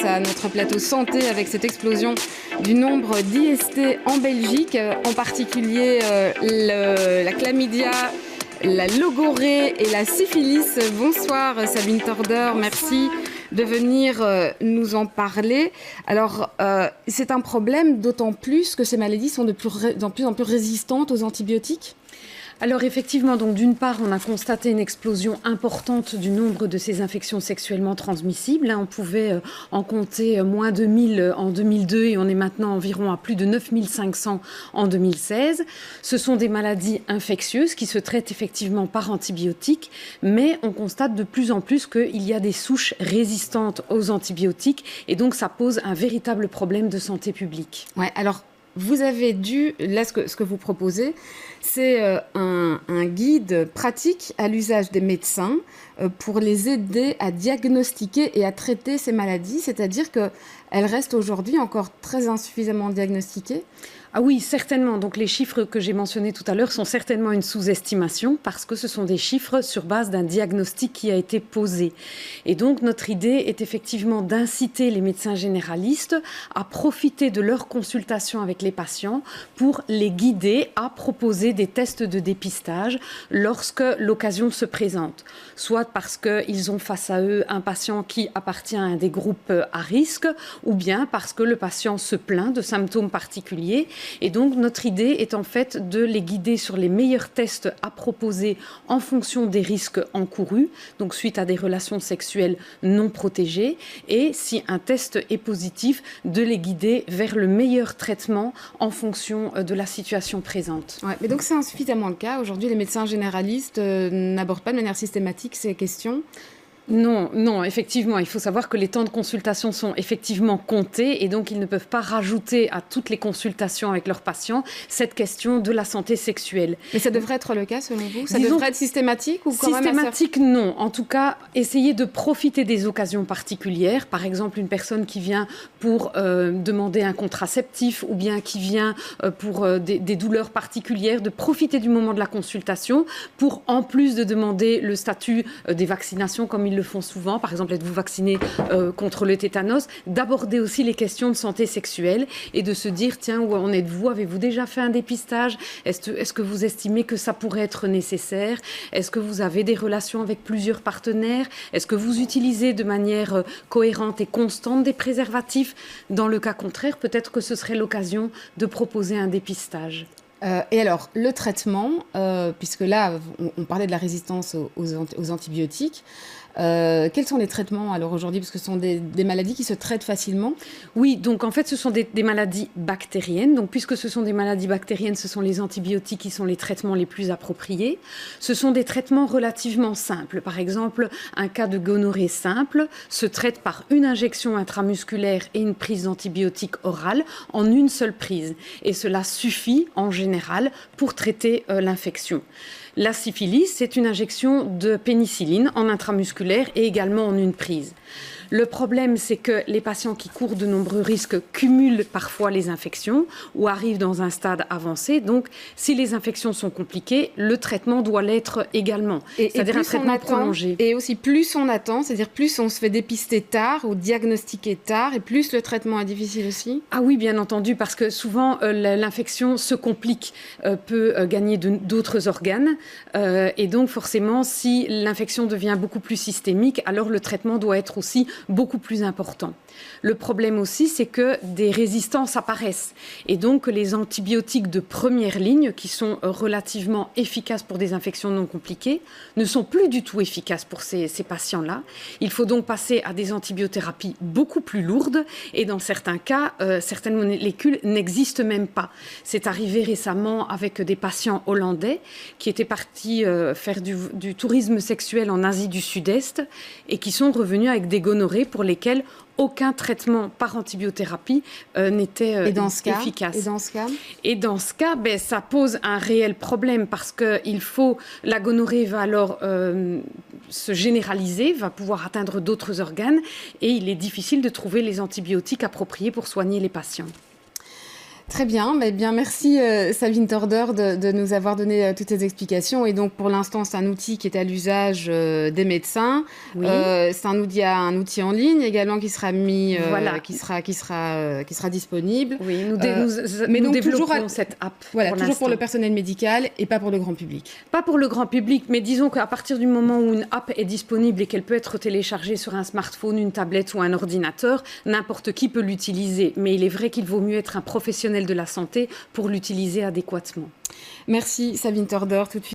place à notre plateau santé avec cette explosion du nombre d'IST en Belgique, en particulier la chlamydia, la logorrhée et la syphilis. Bonsoir Sabine Torder, merci de venir nous en parler. Alors, c'est un problème d'autant plus que ces maladies sont de plus en plus résistantes aux antibiotiques. Alors effectivement, donc d'une part, on a constaté une explosion importante du nombre de ces infections sexuellement transmissibles. On pouvait en compter moins de 1000 en 2002 et on est maintenant environ à plus de 9500 en 2016. Ce sont des maladies infectieuses qui se traitent effectivement par antibiotiques, mais on constate de plus en plus qu'il y a des souches résistantes aux antibiotiques et donc ça pose un véritable problème de santé publique. Ouais, alors vous avez dû, là ce que vous proposez, c'est un guide pratique à l'usage des médecins pour les aider à diagnostiquer et à traiter ces maladies, c'est-à-dire qu'elles restent aujourd'hui encore très insuffisamment diagnostiquées. Ah oui, certainement. Donc les chiffres que j'ai mentionnés tout à l'heure sont certainement une sous-estimation parce que ce sont des chiffres sur base d'un diagnostic qui a été posé. Et donc notre idée est effectivement d'inciter les médecins généralistes à profiter de leur consultation avec les patients pour les guider à proposer des tests de dépistage lorsque l'occasion se présente. Soit parce qu'ils ont face à eux un patient qui appartient à un des groupes à risque ou bien parce que le patient se plaint de symptômes particuliers. Et donc, notre idée est en fait de les guider sur les meilleurs tests à proposer en fonction des risques encourus, donc suite à des relations sexuelles non protégées. Et si un test est positif, de les guider vers le meilleur traitement en fonction de la situation présente. Ouais, mais donc, c'est insuffisamment le cas. Aujourd'hui, les médecins généralistes n'abordent pas de manière systématique ces questions. Non, effectivement, il faut savoir que les temps de consultation sont effectivement comptés et donc ils ne peuvent pas rajouter à toutes les consultations avec leurs patients cette question de la santé sexuelle. Mais ça devrait être le cas selon vous ? Ça devrait être systématique ou quand même systématique, non. En tout cas, essayer de profiter des occasions particulières. Par exemple, une personne qui vient pour demander un contraceptif ou bien qui vient pour des douleurs particulières, de profiter du moment de la consultation pour, en plus de demander le statut des vaccinations comme ils le font souvent, par exemple, êtes-vous vacciné contre le tétanos, d'aborder aussi les questions de santé sexuelle et de se dire, tiens, où en êtes-vous ? Avez-vous déjà fait un dépistage ? Est-ce que vous estimez que ça pourrait être nécessaire ? Est-ce que vous avez des relations avec plusieurs partenaires ? Est-ce que vous utilisez de manière cohérente et constante des préservatifs ? Dans le cas contraire, peut-être que ce serait l'occasion de proposer un dépistage. Et alors, le traitement, puisque là, on parlait de la résistance aux antibiotiques, quels sont les traitements alors aujourd'hui, parce que ce sont des maladies qui se traitent facilement ? Oui, donc en fait ce sont des maladies bactériennes. Donc puisque ce sont des maladies bactériennes, ce sont les antibiotiques qui sont les traitements les plus appropriés. Ce sont des traitements relativement simples. Par exemple, un cas de gonorrhée simple se traite par une injection intramusculaire et une prise d'antibiotiques orale en une seule prise. Et cela suffit en général pour traiter l'infection. La syphilis, c'est une injection de pénicilline en intramusculaire et également en une prise. Le problème, c'est que les patients qui courent de nombreux risques cumulent parfois les infections ou arrivent dans un stade avancé. Donc, si les infections sont compliquées, le traitement doit l'être également. C'est-à-dire un traitement prolongé. Et aussi, plus on attend, c'est-à-dire plus on se fait dépister tard ou diagnostiquer tard, et plus le traitement est difficile aussi ? Ah oui, bien entendu, parce que souvent, l'infection se complique, peut gagner d'autres organes. Et donc, forcément, si l'infection devient beaucoup plus systémique, alors le traitement doit être aussi beaucoup plus important. Le problème aussi, c'est que des résistances apparaissent et donc que les antibiotiques de première ligne, qui sont relativement efficaces pour des infections non compliquées, ne sont plus du tout efficaces pour ces patients-là. Il faut donc passer à des antibiothérapies beaucoup plus lourdes et dans certains cas, certaines molécules n'existent même pas. C'est arrivé récemment avec des patients hollandais qui étaient partis faire du tourisme sexuel en Asie du Sud-Est et qui sont revenus avec des gonorrhées pour lesquelles aucun traitement par antibiothérapie n'était efficace. Et dans ce cas, ça pose un réel problème parce que la gonorrhée va alors se généraliser, va pouvoir atteindre d'autres organes et il est difficile de trouver les antibiotiques appropriés pour soigner les patients. Très bien, merci Sabine Torder de nous avoir donné toutes ces explications. Et donc pour l'instant, c'est un outil qui est à l'usage des médecins. Oui. C'est un outil en ligne également qui sera mis, Voilà. qui sera disponible. Oui, nous donc développons cette app. Voilà, toujours pour le personnel médical et pas pour le grand public. Pas pour le grand public, mais disons qu'à partir du moment où une app est disponible et qu'elle peut être téléchargée sur un smartphone, une tablette ou un ordinateur, n'importe qui peut l'utiliser. Mais il est vrai qu'il vaut mieux être un professionnel de la santé pour l'utiliser adéquatement. Merci Sabine Torder. Tout de suite.